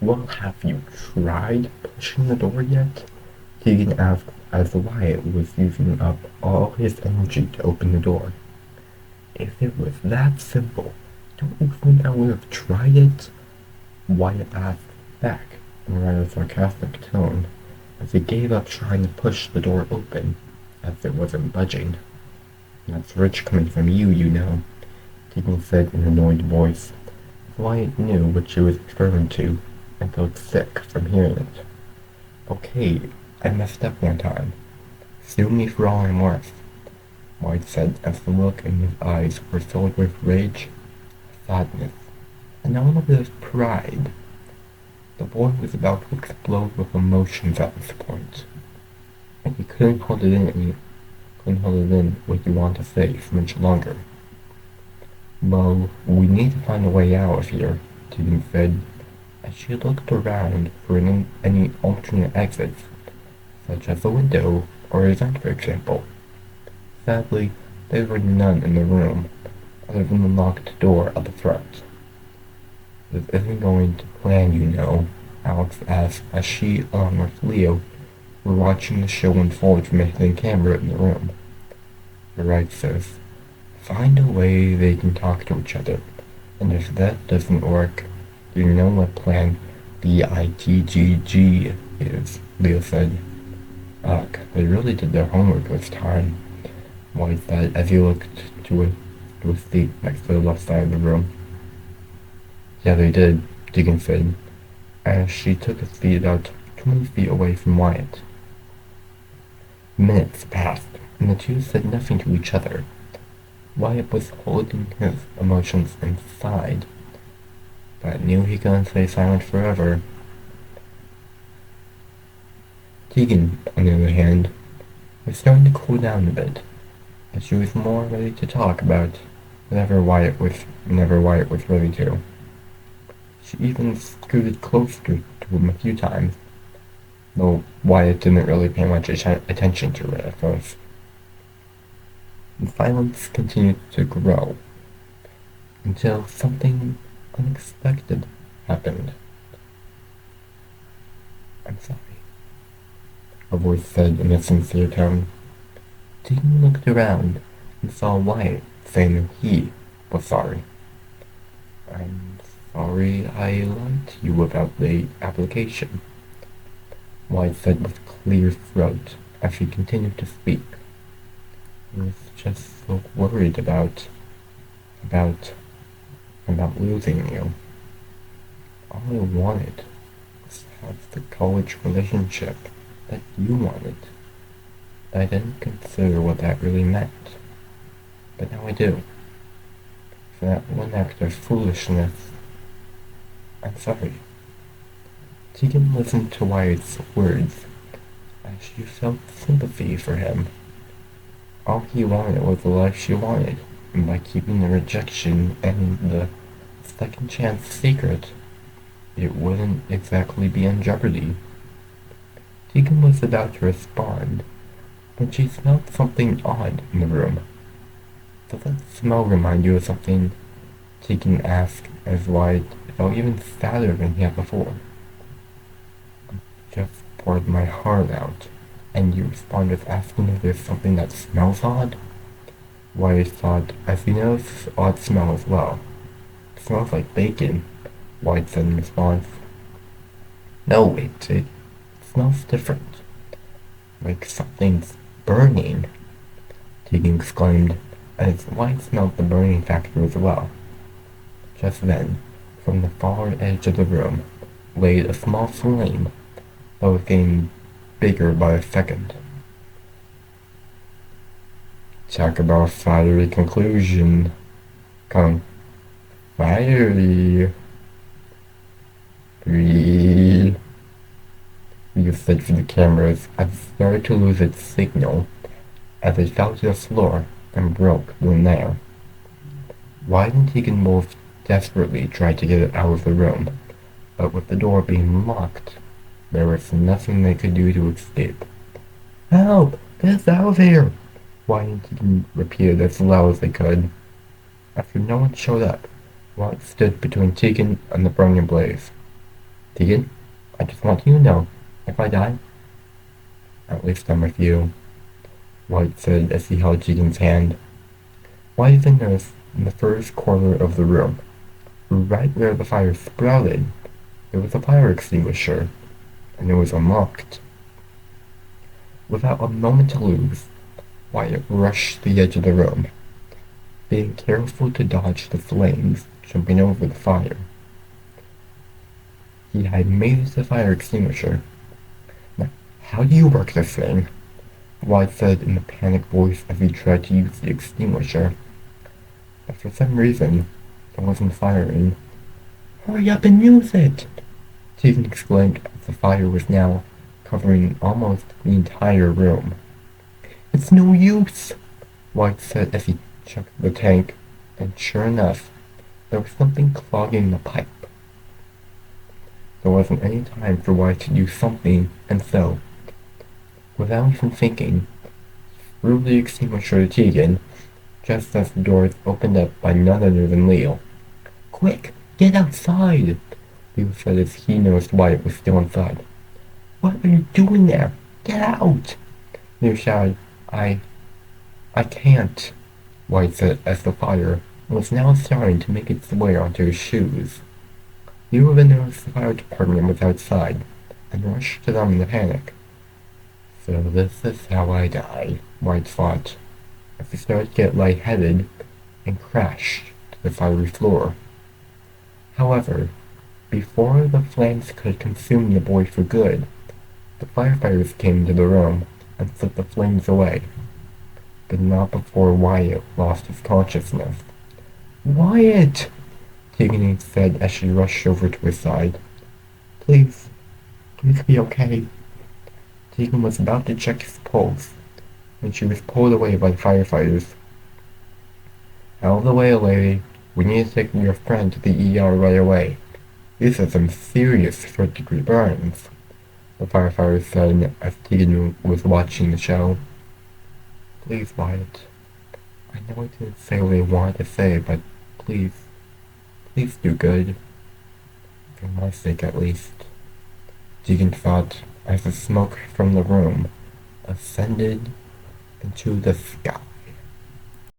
Well, have you tried pushing the door yet? Tegan asked as Wyatt was using up all his energy to open the door. If it was that simple, don't you think I would have tried it? Wyatt asked back in a rather sarcastic tone as he gave up trying to push the door open, as it wasn't budging. That's rich coming from you, you know, Tegan said in an annoyed voice. Wyatt knew what she was referring to and felt sick from hearing it. Okay, I messed up one time. Sue me for all I'm worth, White said as the look in his eyes were filled with rage, sadness, and a little bit of pride. The boy was about to explode with emotions at this point, and he couldn't hold it in what he wanted to say for much longer. Well, we need to find a way out of here, Tegan said, as she looked around for any alternate exits, such as a window or a vent, for example. Sadly, there were none in the room, other than the locked door at the front. This isn't going to plan, you know, Alex asked as she, along with Leo, were watching the show unfold from a hidden camera in the room. You're right, sis. Find a way they can talk to each other, and if that doesn't work, you know what plan BITGG is, Leo said. Ugh, they really did their homework this time, White said as he looked to a seat next to the left side of the room. Yeah, they did, Deegan said, as she took a seat about 20 feet away from Wyatt. Minutes passed, and the two said nothing to each other. Wyatt was holding his emotions inside, but knew he couldn't stay silent forever. Tegan, on the other hand, was starting to cool down a bit, as she was more ready to talk about whenever Wyatt was ready to. She even scooted closer to him a few times, though Wyatt didn't really pay much attention to it at first. The silence continued to grow, until something unexpected happened. I'm sorry, a voice said in a sincere tone. Tegan looked around and saw Wyatt saying that he was sorry. I'm sorry I lied to you about the application, Wyatt said with clear throat as he continued to speak. I was just so worried about losing you. All I wanted was to have the college relationship that you wanted. I didn't consider what that really meant, but now I do. For that one act of foolishness, I'm sorry. Tegan listened to Wyatt's words as she felt sympathy for him. All he wanted was the life she wanted, and by keeping the rejection and the second chance secret, it wouldn't exactly be in jeopardy. Tegan was about to respond when she smelled something odd in the room. Does that smell remind you of something? Tegan asked as Wyatt felt even sadder than he had before. I just poured my heart out, and you respond with asking if there's something that smells odd? Wyatt thought, as he noticed this odd smell as well. It smells like bacon, Wyatt said in response. No, it smells different. Like something's burning, Tegan exclaimed, as Wyatt smelled the burning factor as well. Just then, from the far edge of the room, laid a small flame that was getting bigger by a second. Talk about fiery conclusion. Come, fiery. Breathe. You said for the cameras as it started to lose its signal as it fell to the floor and broke when there. Wyatt and Tegan both desperately tried to get it out of the room, but with the door being locked, there was nothing they could do to escape. Help! Get us out of here! Wyatt and Tegan repeated as loud as they could. After no one showed up, Wyatt stood between Tegan and the burning blaze. Tegan, I just want you to know, if I die, at least I'm with you, White said as he held Tegan's hand. White then noticed in the first corner of the room, right where the fire sprouted, there was a fire extinguisher, and it was unlocked. Without a moment to lose, Wyatt rushed to the edge of the room, being careful to dodge the flames jumping over the fire. He had made it to the fire extinguisher. Now, how do you work this thing? Wyatt said in a panicked voice as he tried to use the extinguisher. But for some reason, there wasn't fire in. Hurry up and use it! Tegan exclaimed as the fire was now covering almost the entire room. It's no use, White said as he checked the tank, and sure enough, there was something clogging the pipe. There wasn't any time for White to do something, and so, without even thinking, he threw the extinguisher to Tegan, just as the doors opened up by none other than Leo. Quick, get outside! Leo said as he noticed Wyatt was still inside. What are you doing there? Get out! Leo shouted. I can't, White said as the fire was now starting to make its way onto his shoes. Leo then noticed the fire department was outside and rushed to them in a panic. So this is how I die, White thought, as he started to get lightheaded and crashed to the fiery floor. However, before the flames could consume the boy for good, the firefighters came into the room and set the flames away, but not before Wyatt lost his consciousness. Wyatt! Tegan said as she rushed over to his side. Please be okay. Tegan was about to check his pulse when she was pulled away by the firefighters. Out of the way, lady. We need to take your friend to the ER right away. These are some serious third-degree burns, the firefighter said as Tegan was watching the show. Please, Wyatt. I know I didn't say what I wanted to say, but please do good. For my sake, at least. Tegan thought as the smoke from the room ascended into the sky.